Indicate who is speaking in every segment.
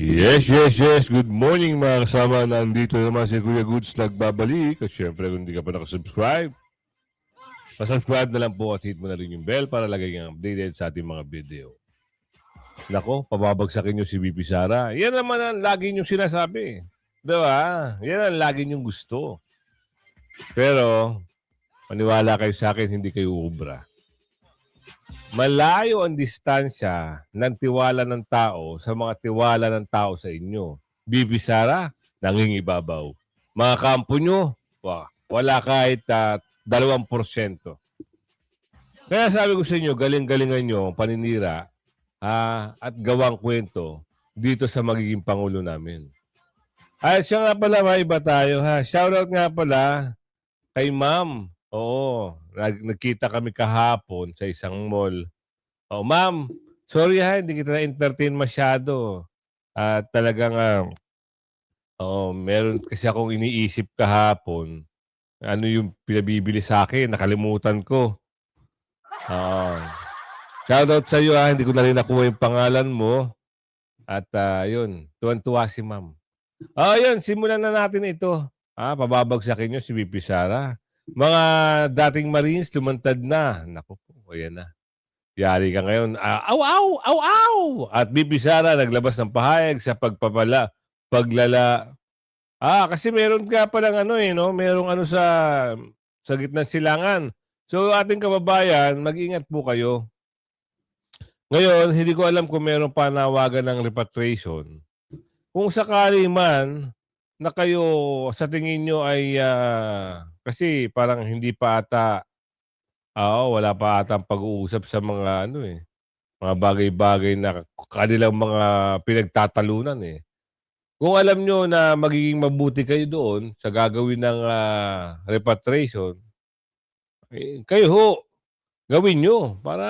Speaker 1: Yes. Good morning mga kasama. Nandito naman si Kuya Goods nagbabalik. At syempre kung hindi ka pa nakasubscribe, pasubscribe na lang po at hit mo na rin yung bell para lagay kang updated sa ating mga video. Nako, pababagsakin nyo si BP Sara. Yan naman ang lagi nyo sinasabi. Diba? Yan ang lagi nyo gusto. Pero, maniwala kayo sa akin, hindi kayo ubra. Malayo ang distansya ng tiwala ng tao sa mga tiwala ng tao sa inyo. BP Sara, nangingibabaw. Mga kampo nyo, wala kahit 2%. Kaya sabi ko sa inyo, galing-galingan nyo ang paninira at gawang kwento dito sa magiging Pangulo namin. Ay, siya nga pala, may iba tayo ha. Shoutout nga pala kay Ma'am. Oo, nagkita kami kahapon sa isang mall. Oh, Ma'am, sorry ha, hindi kita na-entertain masyado. At talagang, meron kasi akong iniisip kahapon. Ano yung pinabibili sa akin, nakalimutan ko. Shoutout sa iyo ha, hindi ko na rin nakuha yung pangalan mo. At yun, tuwan-tuwa si Ma'am. Yun, simulan na natin ito. Pababagsakin nyo si BP Sara. Mga dating Marines, lumantad na. Naku po, ayan na. Yari ka ngayon. Aw! At BP Sara naglabas ng pahayag sa paglala. Kasi meron ka palang merong sa gitna silangan. So ating kababayan, mag-ingat po kayo. Ngayon, hindi ko alam kung meron panawagan ng repatriation. Kung sakali man na kayo sa tingin nyo ay kasi parang hindi pa ata wala pa ata ang pag-uusap sa mga mga bagay-bagay na kanilang mga pinagtatalunan eh. Kung alam nyo na magiging mabuti kayo doon sa gagawin ng repatriation, kayo ho, gawin nyo. Para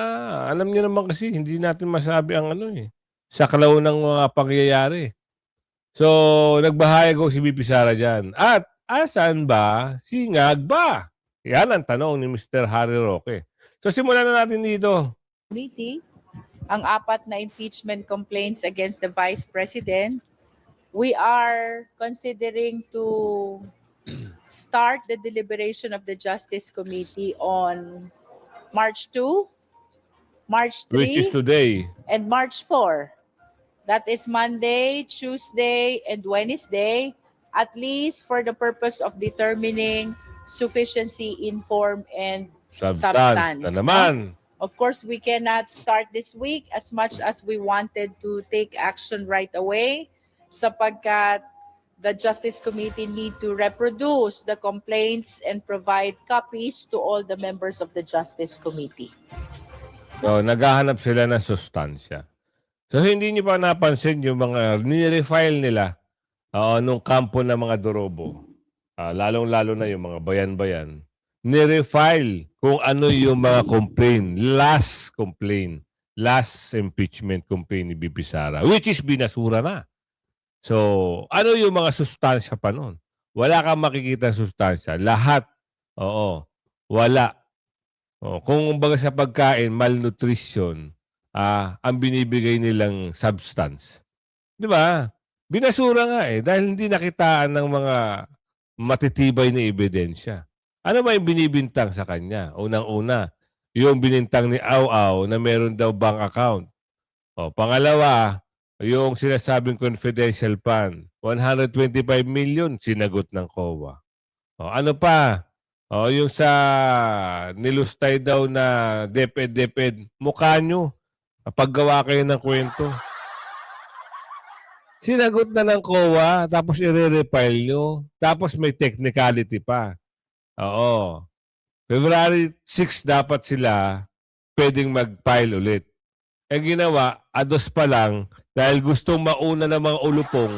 Speaker 1: alam nyo naman kasi hindi natin masabi ang saklaw ng mga pangyayari. So, nagbahayag ko si BP Sara dyan. At asan ba si Ngagba? Yan ang tanong ni Mr. Harry Roque. So, simulan na natin dito.
Speaker 2: Committee, ang 4 na impeachment complaints against the Vice President. We are considering to start the deliberation of the Justice Committee on March 2, March 3,
Speaker 1: Which is today.
Speaker 2: and March 4. That is Monday, Tuesday, and Wednesday, at least for the purpose of determining sufficiency in form and substance.
Speaker 1: Na naman.
Speaker 2: Of course, we cannot start this week as much as we wanted to take action right away sapagkat the Justice Committee need to reproduce the complaints and provide copies to all the members of the Justice Committee.
Speaker 1: So, naghahanap sila ng sustansya. So, hindi niyo pa napansin yung mga nire-file nila nung kampo ng mga Dorobo. Lalong-lalo na yung mga bayan-bayan. Nire-file kung ano yung mga last impeachment complaint ni BP Sara, which is binasura na. So, ano yung mga sustansya pa nun? Wala kang makikita sustansya. Lahat, wala. Kung baga sa pagkain, malnutrition, ang binibigay nilang substance. Di ba? Binasura nga dahil hindi nakitaan ng mga matitibay na ebidensya. Ano ba yung binibintang sa kanya? Unang-una, yung binintang ni Au na meron daw bank account. Pangalawa, yung sinasabing confidential fund, 125 million sinagot ng COA. Ano pa? Yung sa nilustay daw na DepEd, mukha nyo. Paggawa kayo ng kwento. Sinagot na ng COA, tapos i-refile nyo. Tapos may technicality pa. February 6 dapat sila pwedeng mag-file ulit. Ginawa, ados pa lang, dahil gustong mauna ng mga ulupong,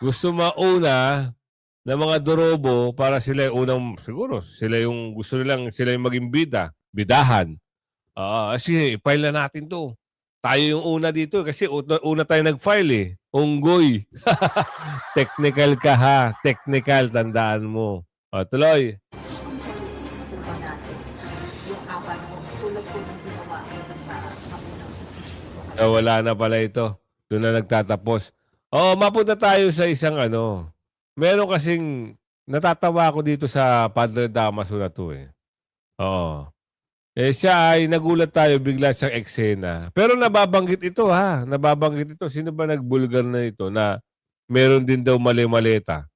Speaker 1: gusto mauna ng mga Dorobo para sila yung unang, siguro, sila yung gusto nilang, sila yung maging bidahan. Kasi file na natin to. Tayo yung una dito kasi una tayo nag-file Unggoy. Technical ka ha. Technical, tandaan mo. Tuloy. Wala na pala ito. Doon na nagtatapos. Oo, mapunta tayo sa isang ano. Meron kasing natatawa ako dito sa Padre Damaso na to eh. Oo. Eh siya ay nagulat tayo bigla siyang eksena. Pero nababanggit ito ha. Nababanggit ito. Sino ba nagbulgar na ito na meron din daw mali-maleta?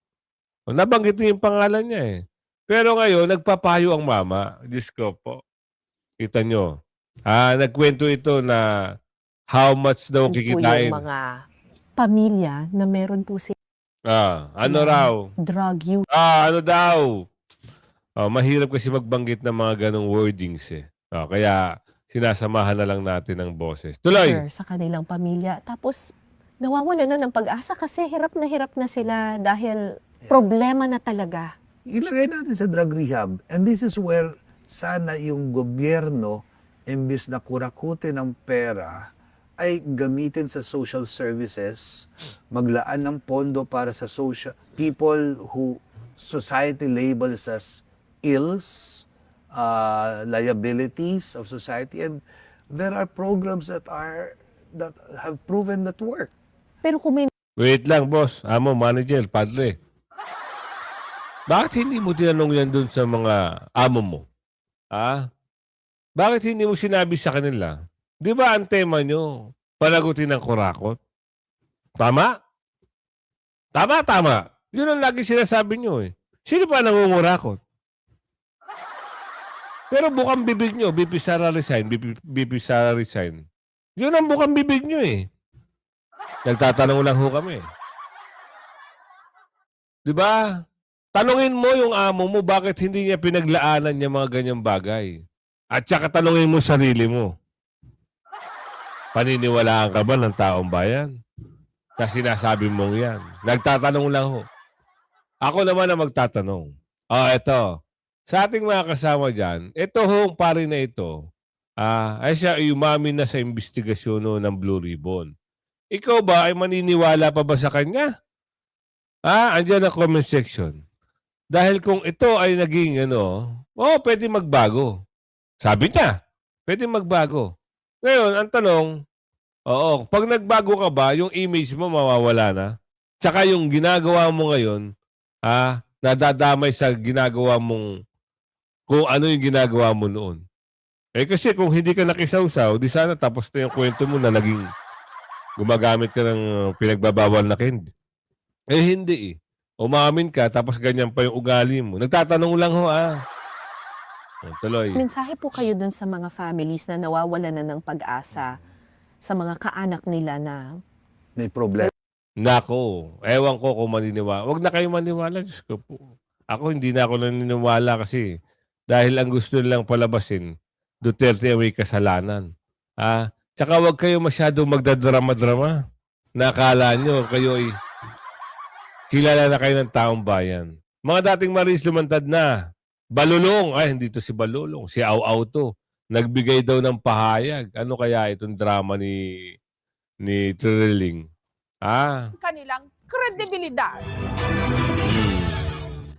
Speaker 1: O, nabanggit niya yung pangalan niya eh. Pero ngayon, nagpapayo ang mama. Diyos ko po. Kita nyo. Nagkwento ito na how much daw
Speaker 3: Yan po yung
Speaker 1: kikitain.
Speaker 3: mga pamilya na meron po
Speaker 1: Ano
Speaker 3: silang
Speaker 1: raw?
Speaker 3: drug use.
Speaker 1: Ano daw? Mahirap kasi magbanggit ng mga ganong wordings eh. Kaya sinasamahan na lang natin ng boses. Tuloy!
Speaker 3: Sa kanilang pamilya. Tapos, nawawala na ng pag-asa kasi hirap na sila dahil problema na talaga.
Speaker 4: Ilagay natin sa drug rehab. And this is where sana yung gobyerno, imbis na kurakutin ng pera, ay gamitin sa social services, maglaan ng pondo para sa social people who society labels as ills, liabilities of society, and there are programs that have proven that work.
Speaker 3: Pero kung may
Speaker 1: Wait lang, boss. Amo, manager, padre. Bakit hindi mo tinanong yan dun sa mga amo mo? Bakit hindi mo sinabi sa kanila? Di ba ang tema nyo, panagutin ng kurakot? Tama? Tama. Yun ang lagi sinasabi nyo eh. Sino pa nangungurakot? Pero bukang bibig nyo, BP Sara resign, BP Sara resign. Yun ang bukang bibig nyo eh. Nagtatanong lang ho kami. Di ba? Tanungin mo yung amo mo bakit hindi niya pinaglaanan niya mga ganyang bagay. At saka tanungin mo sarili mo. Paniniwalaan ka ba ng taong bayan? Sa sinasabi mong yan. Nagtatanong lang ho. Ako naman ang magtatanong. Eto. Sa ating mga kasama dyan, ito hong pare na ito, ay siya umamin na sa investigasyon no, ng Blue Ribbon. Ikaw ba ay maniniwala pa ba sa kanya? Andyan ang comment section. Dahil kung ito ay naging pwede magbago. Sabi niya, pwede magbago. Ngayon, ang tanong, pag nagbago ka ba, yung image mo mawawala na? Tsaka yung ginagawa mo ngayon, nadadamay sa ginagawa mong, kung ano yung ginagawa mo noon. Kasi kung hindi ka nakisawsaw, di sana tapos na yung kwento mo na naging gumagamit ka ng pinagbabawal na candy. Hindi eh. Umamin ka, tapos ganyan pa yung ugali mo. Nagtatanong lang ho tuloy.
Speaker 3: mensahe po kayo dun sa mga families na nawawala na ng pag-asa sa mga kaanak nila na
Speaker 4: May problema.
Speaker 1: Nako, ewan ko kung maniniwala. Huwag na kayo maniwala, Diyos ko po. Ako hindi na ako naniniwala kasi dahil ang gusto nilang palabasin, Duterte ay may kasalanan. Tsaka huwag kayo masyado magdadrama-drama. Nakala nyo, kayo ay kilala na kayo ng taong bayan. Mga dating Maris lumantad na. Balulong. Hindi to si Balulong. Si Au to. Nagbigay daw ng pahayag. Ano kaya itong drama ni Trilling?
Speaker 5: Kanilang kredibilidad.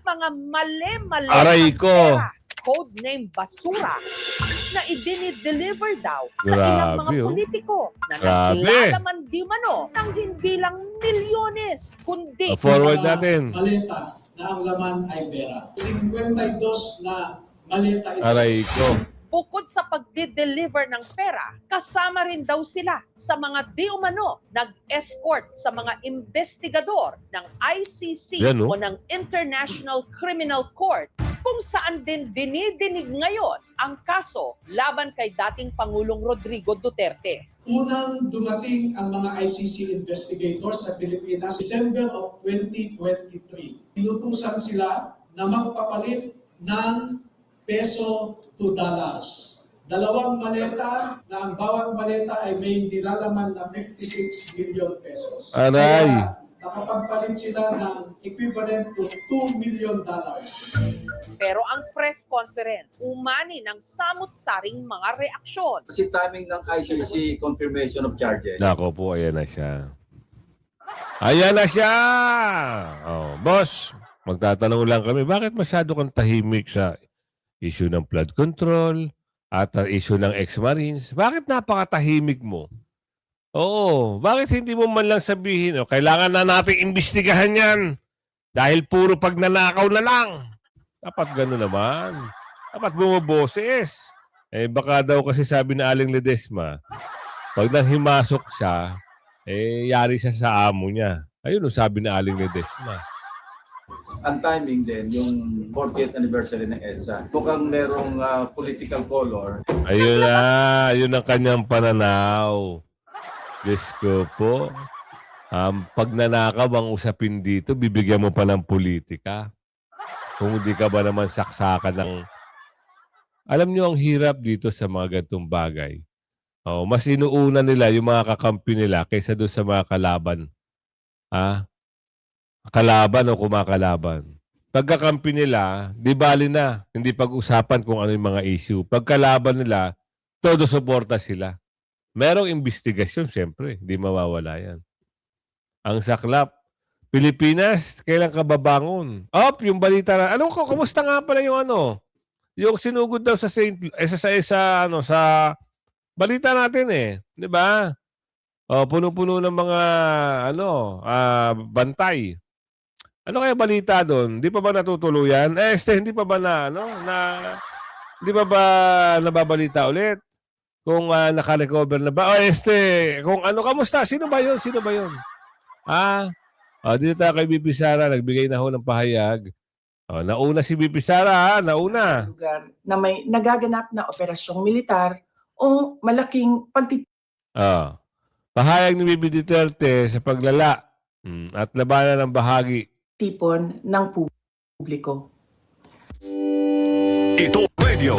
Speaker 5: Mga mali-mali
Speaker 1: Aray
Speaker 5: na
Speaker 1: ko.
Speaker 5: pera, codename basura, na idinideliver daw sa ilang mga
Speaker 1: Grabe, oh.
Speaker 5: politiko na
Speaker 1: Grabe.
Speaker 5: nakilala man di mano ng hindi lang milyones, kundi
Speaker 1: Forward natin.
Speaker 6: Maleta na ang laman ay pera. 52 na maleta ito.
Speaker 1: Aray ko.
Speaker 5: bukod sa pagdi-deliver ng pera, kasama rin daw sila sa mga di umano nag-escort sa mga investigador ng ICC
Speaker 1: Yan, no?
Speaker 5: o ng International Criminal Court, kung saan din dinidinig ngayon ang kaso laban kay dating Pangulong Rodrigo Duterte.
Speaker 6: Unang dumating ang mga ICC investigators sa Pilipinas December of 2023. Inutusan sila na magpapalit ng peso to dollars. Dalawang maleta na ang bawat maleta ay may nilalaman na 56 billion pesos.
Speaker 1: Aray!
Speaker 6: Kaya nakapagpalit sila ng equivalent to $2 million.
Speaker 5: Pero ang press conference, umani ng samut-saring mga reaksyon.
Speaker 7: Kasi timing ng ICC confirmation of charges.
Speaker 1: Nako po, ayan na siya. Ayan na siya! Boss, magtatanong lang kami, bakit masyado kang tahimik sa issue ng flood control at issue ng ex-marines? Bakit napakatahimik mo? Oo, bakit hindi mo man lang sabihin, "Oh, kailangan na nating imbestigahan 'yan dahil puro pagnanakaw na lang." Dapat gano'n naman. Dapat bumoboses. Eh, baka daw kasi sabi ni Aling Ledesma, 'pag nanghimasok siya, eh, yari siya sa amo niya. Ayun ang sabi ni Aling Ledesma.
Speaker 7: Ang timing din, yung 40th anniversary ng EDSA. Mukhang merong political color.
Speaker 1: Ayun ang kanyang pananaw. Diyos ko po. Pag nanakaw ang usapin dito, bibigyan mo pa ng politika. Kung hindi ka ba naman saksakan ng... Alam nyo, ang hirap dito sa mga ganitong bagay. Oh, mas inuuna nila yung mga kakampi nila kaysa doon sa mga kalaban. Kalaban o kumakalaban. Pagkakampi nila, di bali na. Hindi pag-usapan kung ano yung mga issue. Pagkalaban nila, todo suporta sila. Merong investigasyon, siyempre. Hindi mawawala yan. Ang saklap. Pilipinas, kailan ka babangon? Yung balita na. Kumusta nga pala yung yung sinugod daw sa sa balita natin eh. Di ba? Puno-puno ng mga bantay. Ano kaya balita doon? Di pa ba natutuluyan? Hindi pa ba di pa ba nababalita ulit? Kung naka-recover na ba? Kung kamusta? Sino ba yun? Dito tayo kay BP Sara, nagbigay na ho ng pahayag. Nauna si BP Sara, nauna.
Speaker 8: Lugar na may nagaganap na operasyong militar o malaking
Speaker 1: Pahayag ni BP Duterte sa paglala at labanan ng bahagi.
Speaker 8: tipon ng publiko.
Speaker 9: Ito radio.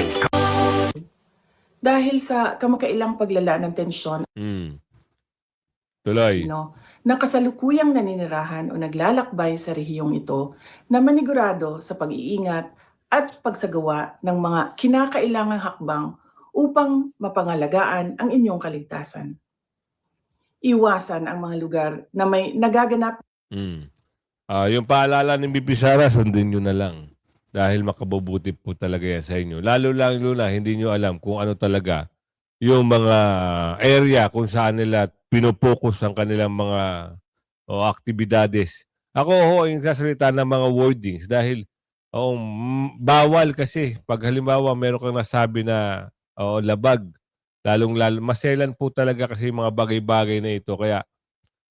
Speaker 8: Dahil sa kamakailang paglala ng tensyon
Speaker 1: Tuloy.
Speaker 8: na kasalukuyang naninirahan o naglalakbay sa rehiyong ito na manigurado sa pag-iingat at pagsagawa ng mga kinakailangang hakbang upang mapangalagaan ang inyong kaligtasan. Iwasan ang mga lugar na may nagaganap
Speaker 1: Yung paalala ng BP Sara, sundin nyo na lang. Dahil makabubuti po talaga yan sa inyo. Lalo na hindi nyo alam kung ano talaga yung mga area kung saan nila pinopokus ang kanilang mga aktibidades. Ako yung sasalita ng mga wordings dahil bawal kasi pag halimbawa meron kang nasabi na labag, lalong maselan po talaga kasi yung mga bagay-bagay na ito. Kaya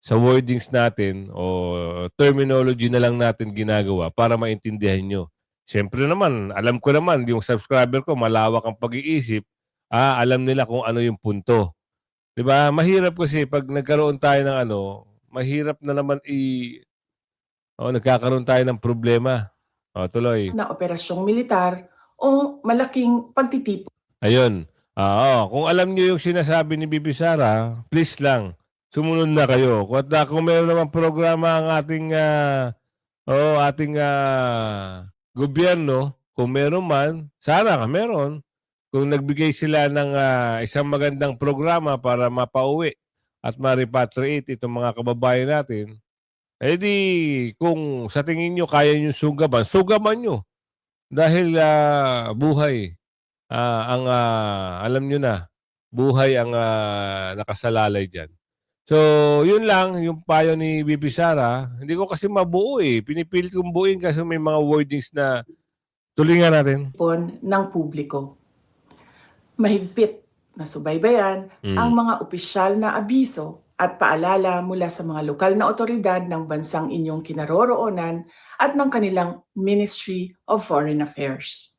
Speaker 1: sa wordings natin o terminology na lang natin ginagawa para maintindihan nyo. Siyempre naman, alam ko naman, yung subscriber ko, malawak ang pag-iisip, alam nila kung ano yung punto. Diba? Mahirap kasi pag nagkaroon tayo ng mahirap na naman nagkakaroon tayo ng problema. Tuloy.
Speaker 8: na operasyong militar o malaking pagtitipon.
Speaker 1: Ayun. Kung alam niyo yung sinasabi ni Bibi Sara, please lang, sumunod na kayo. Kung meron naman programa ang ating gobyerno, kung meron man, sana meron. Kung nagbigay sila ng isang magandang programa para mapauwi at ma-repatriate itong mga kababayan natin, kung sa tingin nyo kaya nyo sugaban nyo. Dahil buhay alam nyo na, buhay ang nakasalalay dyan. So, yun lang, yung payo ni BP Sara. Hindi ko kasi mabuo eh. Pinipilit kong buuin kasi may mga wordings na tulingan natin.
Speaker 8: ng publiko. Mahigpit na subaybayan ang mga opisyal na abiso at paalala mula sa mga lokal na otoridad ng bansang inyong kinaroroonan at ng kanilang Ministry of Foreign Affairs.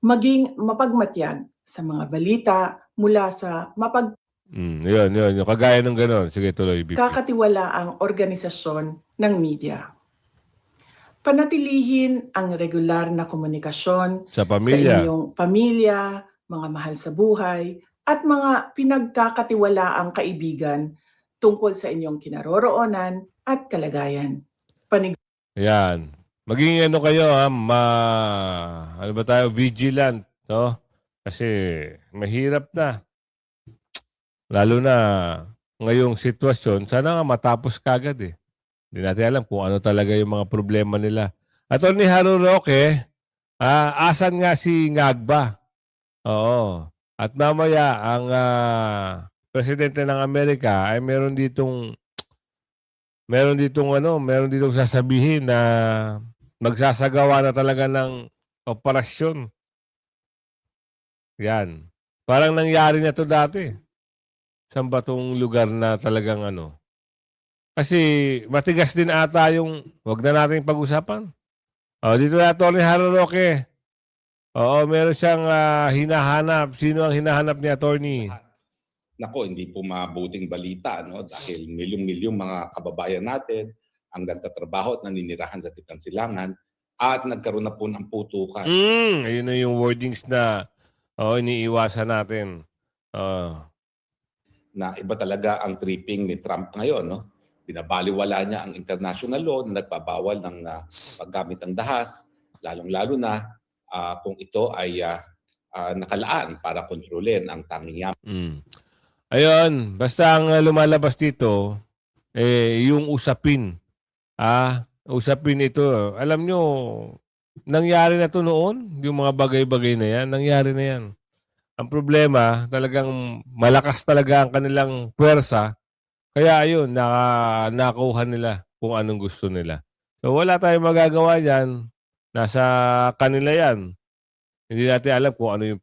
Speaker 8: Maging mapagmatyag sa mga balita mula sa
Speaker 1: Yun. Yung kagaya ng gano'n. Sige, tuloy. BP.
Speaker 8: kakatiwalaang organisasyon ng media. Panatilihin ang regular na komunikasyon
Speaker 1: Sa
Speaker 8: sa
Speaker 1: pamilya.
Speaker 8: inyong pamilya, mga mahal sa buhay, at mga pinagkakatiwalaang kaibigan tungkol sa inyong kinaroroonan at kalagayan.
Speaker 1: Ayan. Maging kayo vigilant, no? Kasi mahirap na. Lalo na ngayong sitwasyon, sana nga matapos kagad eh. Hindi natin alam kung ano talaga yung mga problema nila. Attorney Haru Roque, asan nga si Ngagba? Oo. At mamaya ang presidente ng Amerika ay meron ditong sasabihin na magsasagawa na talaga ng operasyon. Yan. Parang nangyari na to dati. Saan ba tong lugar na talagang ano? Kasi matigas din ata yung, wag na natin pag-usapan. Dito na Atty. Harry Roque. Oo, meron siyang hinahanap. Sino ang hinahanap ni Attorney?
Speaker 9: Nako, hindi po mabuting balita, no? Dahil milyong-milyong mga kababayan natin ang nagtatrabaho at naninirahan sa Kitang Silangan at nagkaroon na po ng putukan.
Speaker 1: Ayun na yung wordings na iniiwasan natin.
Speaker 9: Na iba talaga ang tripping ni Trump ngayon, no? Binabaliwala niya ang international law na nagpabawal ng paggamit ng dahas, lalong-lalo na kung ito ay nakalaan para kontrolin ang tanging yaman.
Speaker 1: Ayun, basta ang lumalabas dito, yung usapin. Usapin ito. Alam nyo, nangyari na to noon, yung mga bagay-bagay na yan, nangyari na yan. Ang problema, talagang malakas talaga ang kanilang puwersa. Kaya ayun, nakuha nila kung anong gusto nila. So wala tayong magagawa dyan. Nasa kanila yan. Hindi natin alam kung ano yung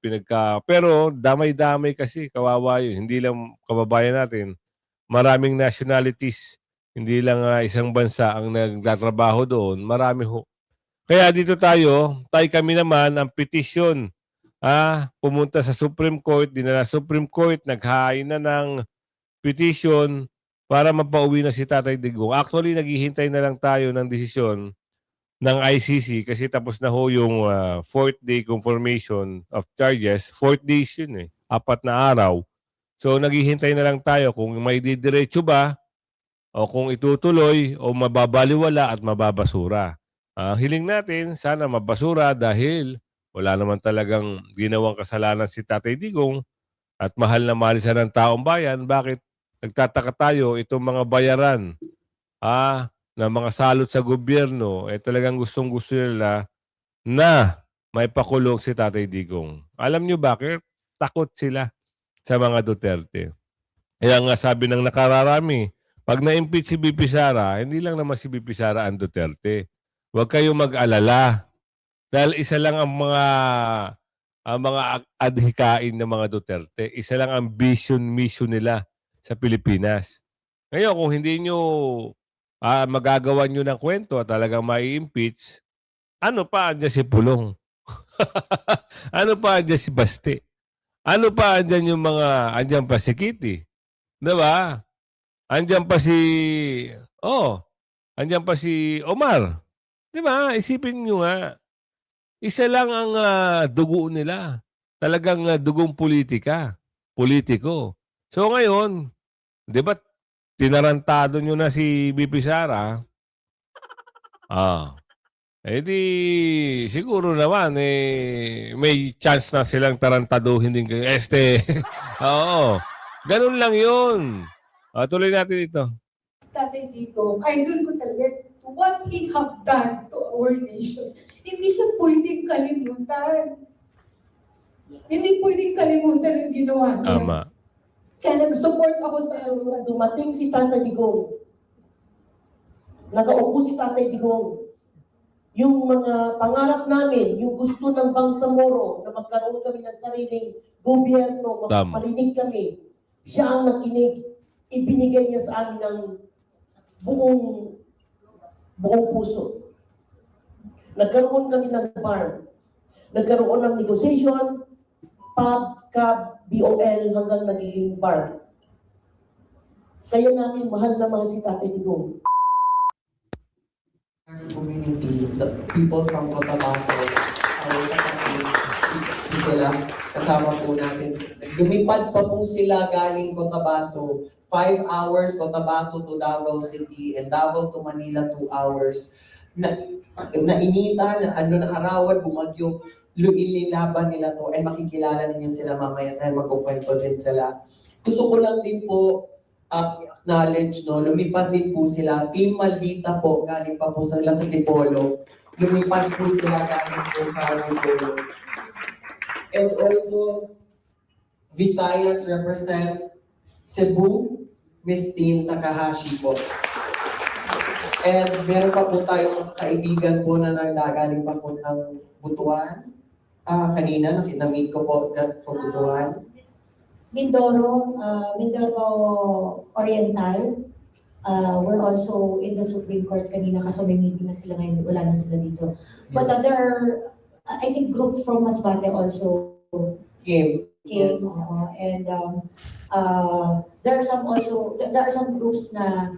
Speaker 1: Pero damay-damay kasi, kawawa yun. Hindi lang kababayan natin. Maraming nationalities. Hindi lang isang bansa ang nagtatrabaho doon. Marami ho. Kaya dito kami naman, ang petisyon. Pumunta sa Supreme Court, dinala Supreme Court, naghain na ng petition para mapauwi na si Tatay Digong. Actually, naghihintay na lang tayo ng desisyon ng ICC kasi tapos na ho yung 4th day confirmation of charges. 4 days yun 4 na araw. So, naghihintay na lang tayo kung may didiretso ba o kung itutuloy o mababaliwala at mababasura. Hiling natin, sana mabasura dahil wala naman talagang ginawang kasalanan si Tatay Digong at mahal na mahal siya ng taong bayan. Bakit nagtataka tayo itong mga bayaran na mga salot sa gobyerno, talagang gustong-gusto nila na may pakulong si Tatay Digong. Alam nyo bakit? Takot sila sa mga Duterte. Kaya nga sabi ng nakararami, pag na-impeach si BP Sara, hindi lang naman si BP Sara ang Duterte. Huwag kayong mag-alala. Dahil isa lang ang mga adhikain ng mga Duterte. Isa lang ang mission nila sa Pilipinas. Ngayon, kung hindi nyo magagawa nyo ng kwento at talagang mai-impeach, ano pa andyan si Pulong? Ano pa andyan si Baste? Ano pa andyan yung andyan pa si Kitty? Diba? Andyan pa andyan pa si Omar. Diba? Isipin nyo nga. Isa lang ang dugo nila. Talagang dugong politiko. So ngayon, di ba, tinarantado nyo na si BP Sara? Di siguro naman, may chance na silang tarantaduhin din kayo. Oo. Ganun lang yun. Tuloy natin ito.
Speaker 10: Tatay Digong, idol ko talaga what he have done to our nation. Hindi siya pwedeng kalimutan. Hindi pwedeng kalimutan ang ginawa niya.
Speaker 1: Tama.
Speaker 10: Kaya nag-support ako sa
Speaker 11: dumating si Tatay Digong. Nagaupo si Tatay Digong. Yung mga pangarap namin, yung gusto ng Bangsamoro na magkaroon kami ng sariling gobyerno, makaparinig kami, siya ang nakinig. Ibinigay niya sa amin ng buong puso. Nagkaroon kami ng bar. Nagkaroon ng negotiation, pub, cab, BOL hanggang nagiging bar. Kaya namin mahal na mahal si Tatay Digong.
Speaker 12: Our community, the people from Cotabato, sila, kasama po natin. Lumipad pa po sila galing Cotabato. 5 hours Cotabato to Davao City and Davao to Manila 2 hours. Nainita, naarawan, bumagyo, luililaban nila to and makikilala ninyo sila mamaya dahil magkukwento din sila. Gusto ko lang din po acknowledge, no, lumipad din po sila. Team Maldita po, galing pa po sila sa Dipolo. Lumipad po sila galing po sa Dipolo. And also, Visayas represent Cebu, Miss Tin Takahashi po. And meron pa po tayong kaibigan po na nagagaling pa po ng Butuan. Kanina, nakita-meet ko po from Butuan.
Speaker 10: Mindoro, Mindoro Oriental. We're also in the Supreme Court kanina kasi may meeting na sila ngayon. Wala na sila dito. But
Speaker 12: Yes.
Speaker 10: other, I think group from Masbate also
Speaker 12: Game.
Speaker 10: came.
Speaker 12: Yes.
Speaker 10: And there are some groups na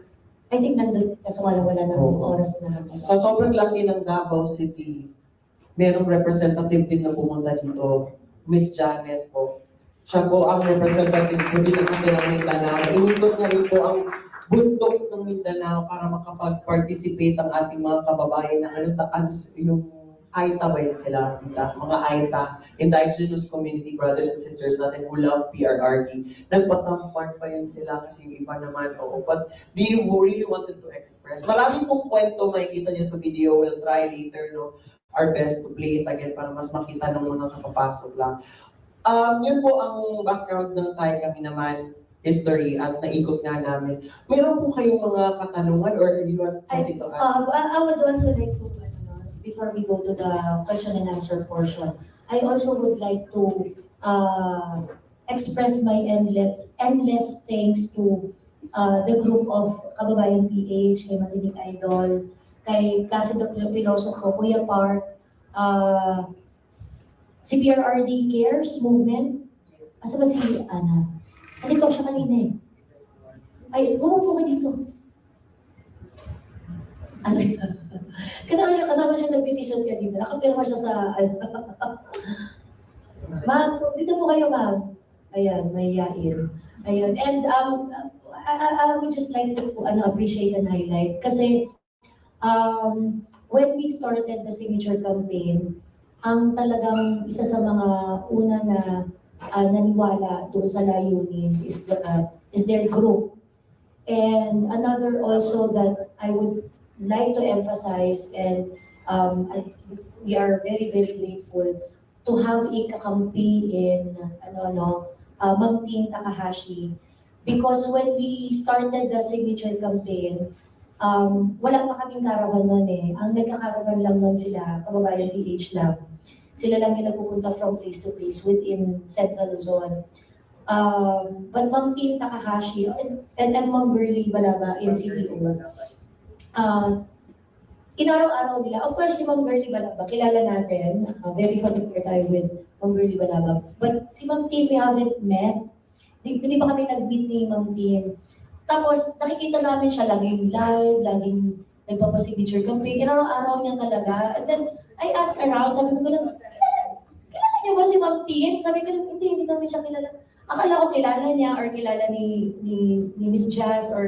Speaker 10: I think nandun kasi wala ng oras na.
Speaker 12: Sa sobrang laki ng Davao City, merong representative din na pumunta dito, Miss Janet po. Siya po ang representative po dito ng Mindanao. Inikot na rin po ang bundok ng Mindanao para makapag-participate ang ating mga kababayan na yung Aita ba yun sila, tita? Mga Aita, indigenous community brothers and sisters natin who love PRRD. Nagpatampar pa yun sila kasi yung iba naman, but they really wanted to express. Maraming pong kwento makikita niyo sa video. We'll try later, our best to play it again para mas makita ng mga kakapasok lang. Yun po ang background ng Thai kami naman, history at naikot nga namin. Meron po kayong mga katanungan or you want something to add?
Speaker 10: I would also like to, before we go to the question and answer portion, I also would like to express my endless thanks to the group of Kababayan PH, kay Matinik Idol, kay Placido Filosofo, Kuya Park, si PRRD Cares Movement. Asa ba si Ana? Nandito siya kanina eh. Ay, bumupo ka dito. Kasama siya nag-petition kanina. Nakapirma siya sa... Ma'am, dito po kayo, ma'am. Ayan, may yain. Ayun. And I would just like to appreciate and highlight. Kasi when we started the signature campaign, ang talagang isa sa mga una na naniwala doon sa layunin is their group. And another also that I would like to emphasize, and we are very, very grateful to have a kakampi in Ma'am Tin Takahashi. Because when we started the signature campaign, wala pa kaming caravan nun eh. Ang nagkakaravan lang nun sila, Kababayan PH lang. Sila lang yung nagpupunta from place to place within Central Luzon. But Ma'am Tin Takahashi and Ma'am Burley Balaba in CDO, inaraw-araw nila. Of course, si Ma'am Burley Balaba, kilala natin. Very familiar tayo with Ma'am Burley Balaba. But si Ma'am Tin, we haven't met. Hindi pa kami nag-meet ni Ma'am Tin. Tapos, nakikita namin siya laging live, laging nagpapasignature campaign. Inaraw-araw niya talaga. And then, I asked around, sabi ko kilala niyo ba si Ma'am Tin? Sabi ko, hindi namin siya kilala. Akala ko kilala niya or kilala ni Miss Jazz or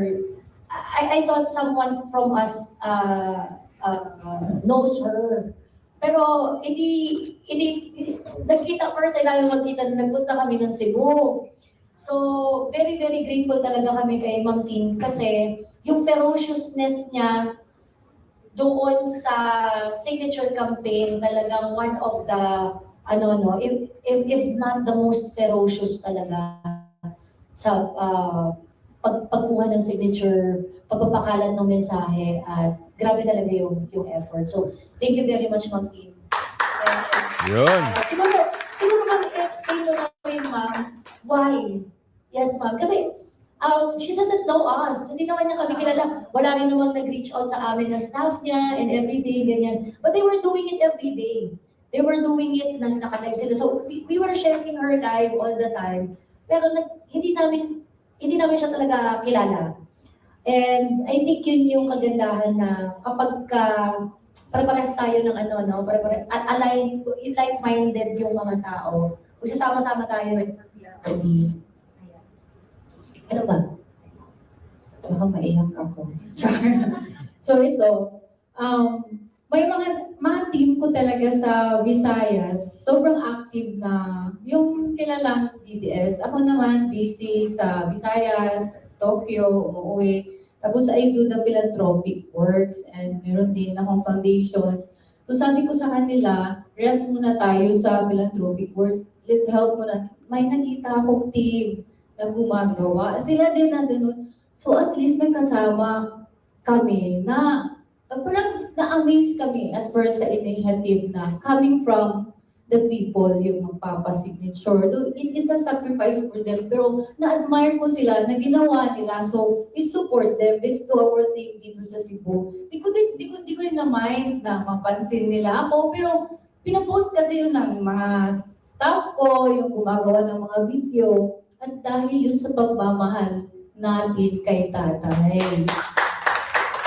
Speaker 10: I thought someone from us knows her. Pero hindi nagkita first ay namin magkita, nagpunta kami ng Cebu. So, very, very grateful talaga kami kay Ma'am Tin kasi yung ferociousness niya doon sa signature campaign, talagang one of the, if not the most ferocious talaga sa pagkuha ng signature, pagpapakalat ng mensahe, at grabe talaga yung effort. So, thank you very much, Ma'am Tin.
Speaker 1: Yun.
Speaker 10: Siguro kami i-explain mo na rin, ma'am, why? Yes, ma'am. Kasi she doesn't know us. Hindi naman niya kami kilala. Wala rin namang nag-reach out sa amin na staff niya and everything, ganyan. But they were doing it every day. They were doing it nang naka-live sila. So, we were sharing her live all the time. Pero hindi namin siya talaga kilala. And I think yun yung kagandahan na kapag pare-pares tayo ng like-minded yung mga tao, magsasama-sama tayo. Ano ba?
Speaker 13: Baka maiyak ako. So ito, may mga team ko talaga sa Visayas, sobrang active na yung kilalang DDS. Ako naman busy sa Visayas, Tokyo, umuwi. Tapos I do the philanthropic works and meron din akong foundation. So sabi ko sa kanila, rest muna tayo sa philanthropic works. Let's help muna. May nakita akong team na gumagawa. Sila din na ganun. So at least may kasama kami na parang na-amaze kami at first sa initiative na coming from the people yung magpapasignature. It is a sacrifice for them, pero na-admire ko sila na ginawa nila. So, it support them. It's to our thing dito sa Cebu. Di ko rin na-mind na mapansin nila ako, pero pinapost kasi yun ng mga staff ko, yung gumagawa ng mga video, at dahil yun sa pagmamahal natin kay tatay.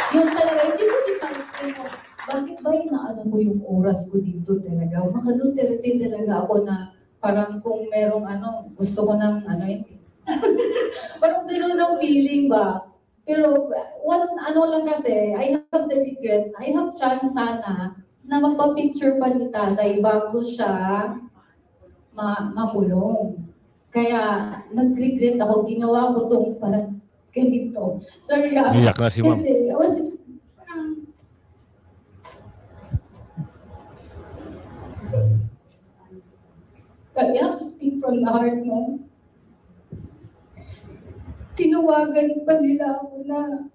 Speaker 13: Yun talaga, hindi ko din ma-explain ko, bakit ba inaano ko yung oras ko dito talaga? Maka Duterte talaga ako na parang kung merong gusto ko ng yun. Parang gano'n ang feeling ba? Pero lang kasi, I have the regret, I have chance sana na magpa-picture pa ni tatay bago siya makulong. Kaya nag-regret ako, ginawa ko tong parang ganito. Sorry
Speaker 1: Iyak na si ma'am.
Speaker 13: kasi but you have to speak from the heart, no? Tinawagan pa nila ako na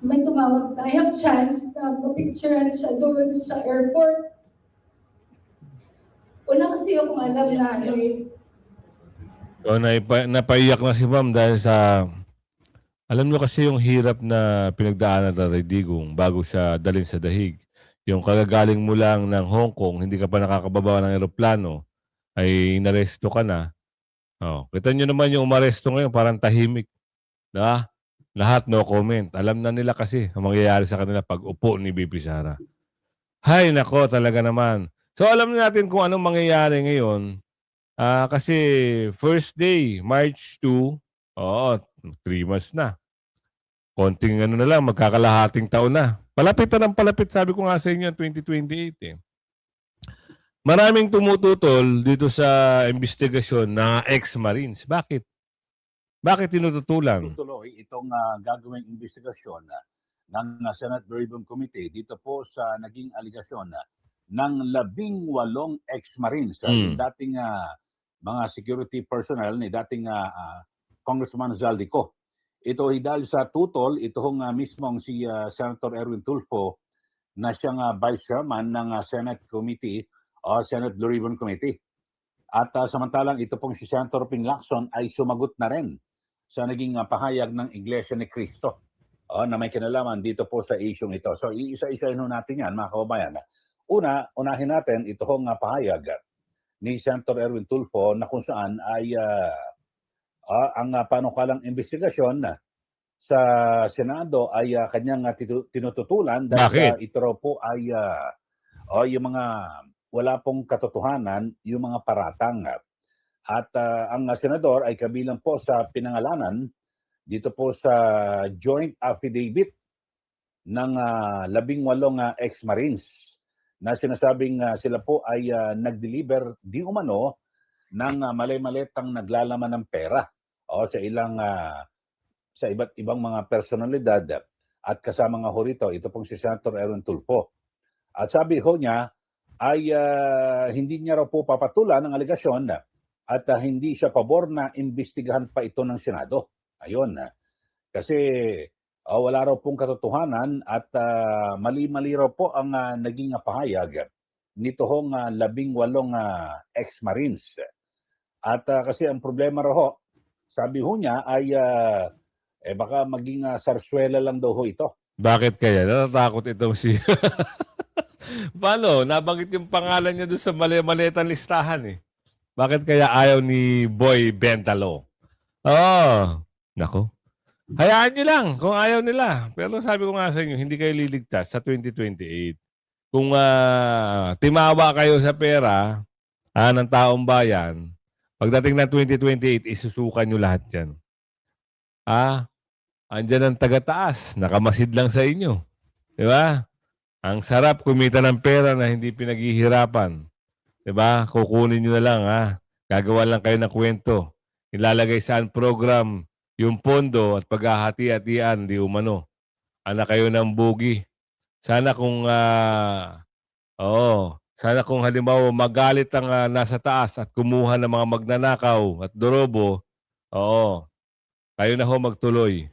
Speaker 13: may tumawag na I have chance na mapicturean siya doon sa airport. Wala kasi akong alam na
Speaker 1: So, napaiyak na si ma'am dahil sa... Alam nyo kasi yung hirap na pinagdaanan ng Digong bago siya dalhin sa dahig. Yung kagagaling mo lang ng Hong Kong, hindi ka pa nakakababa ng eroplano, ay inaresto ka na. Oh, kita nyo naman yung umaresto ngayon, parang tahimik. Diba? Lahat no comment. Alam na nila kasi ang mangyayari sa kanila pag upo ni BP Sara. Hay, nako talaga naman. So alam natin kung anong mangyayari ngayon. Kasi first day, March 2, 3 months na. Konting na lang, magkakalahating taon na. Palapit na ng palapit, sabi ko nga sa inyo, 2028 eh. Maraming tumututol dito sa investigasyon na ex-Marines. Bakit? Bakit tinututulan?
Speaker 14: Tutuloy itong gagawing investigasyon ng Senate Bourbon Committee dito po sa naging aligasyon ng 18 ex-Marines. Yung dating mga security personnel ni dating Congressman Zaldico. Ito ay dahil sa tutol, ito mismong si Senator Erwin Tulfo na siyang Vice Chairman ng Senate Committee o Senate Blue Ribbon Committee. At samantalang ito pong si Senator Ping Lacson ay sumagot na rin sa naging pahayag ng Iglesia ni Cristo na may kinalaman dito po sa isyong ito. So iisa-isahin natin yan mga kababayan. Unahin natin ito pahayag ni Senator Erwin Tulfo na kung saan ay ang panukalang investigasyon sa Senado ay kanyang tinututulan dahil ito po ay yung mga wala pong katotohanan, yung mga paratang. At ang senador ay kabilang po sa pinangalanan dito po sa joint affidavit ng 18 ex-Marines na sinasabing sila po ay nag-deliver di umano ng malay-maletang naglalaman ng pera sa iba't ibang mga personalidad at kasama nga ho rito, ito pong si Senator Erwin Tulfo. At sabi ho niya ay hindi niya raw po papatulan ang aligasyon at hindi siya pabor na imbestigahan pa ito ng Senado. Ayun. Kasi wala raw pong katotohanan at mali-mali raw po ang naging pahayag nito hong 18 ex-Marines. At kasi ang problema raw ho, sabi ho niya ay baka maging sarswela lang daw ho ito.
Speaker 1: Bakit kaya? Natatakot itong si... Paano? Nabanggit yung pangalan niya doon sa mali-malitang listahan eh. Bakit kaya ayaw ni Boy Bentalo? Nako. Hayaan nyo lang kung ayaw nila. Pero sabi ko nga sa inyo, hindi kayo liligtas sa 2028. Kung timawa kayo sa pera ng taong bayan, pagdating ng 2028, isusukan nyo lahat yan. Andyan ang taga-taas, nakamasid lang sa inyo. Di ba? Ang sarap kumita ng pera na hindi pinaghihirapan. Di ba? Kukunin nyo na lang, Gagawa lang kayo ng kwento. Ilalagay saan program yung pondo at paghahati-hatian, di umano. Anak kayo ng bugi. Sana kung Sana kung halimbawa magalit ang nasa taas at kumuha ng mga magnanakaw at dorobo, oo, kayo na ho magtuloy.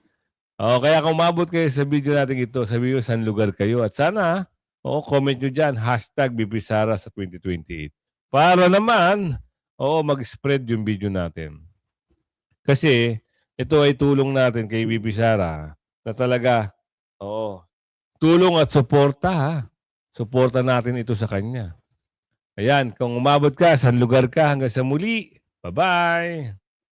Speaker 1: Oo, kaya kung umabot kayo sa video natin ito, sabihin nyo saan lugar kayo. At sana, comment nyo dyan, #VP Sara sa 2028. Para naman, mag-spread yung video natin. Kasi, ito ay tulong natin kay VP Sara na talaga, tulong at suporta ha. Suporta natin ito sa kanya. Ayan, kung umabot ka, saan lugar ka, hanggang sa muli. Bye-bye!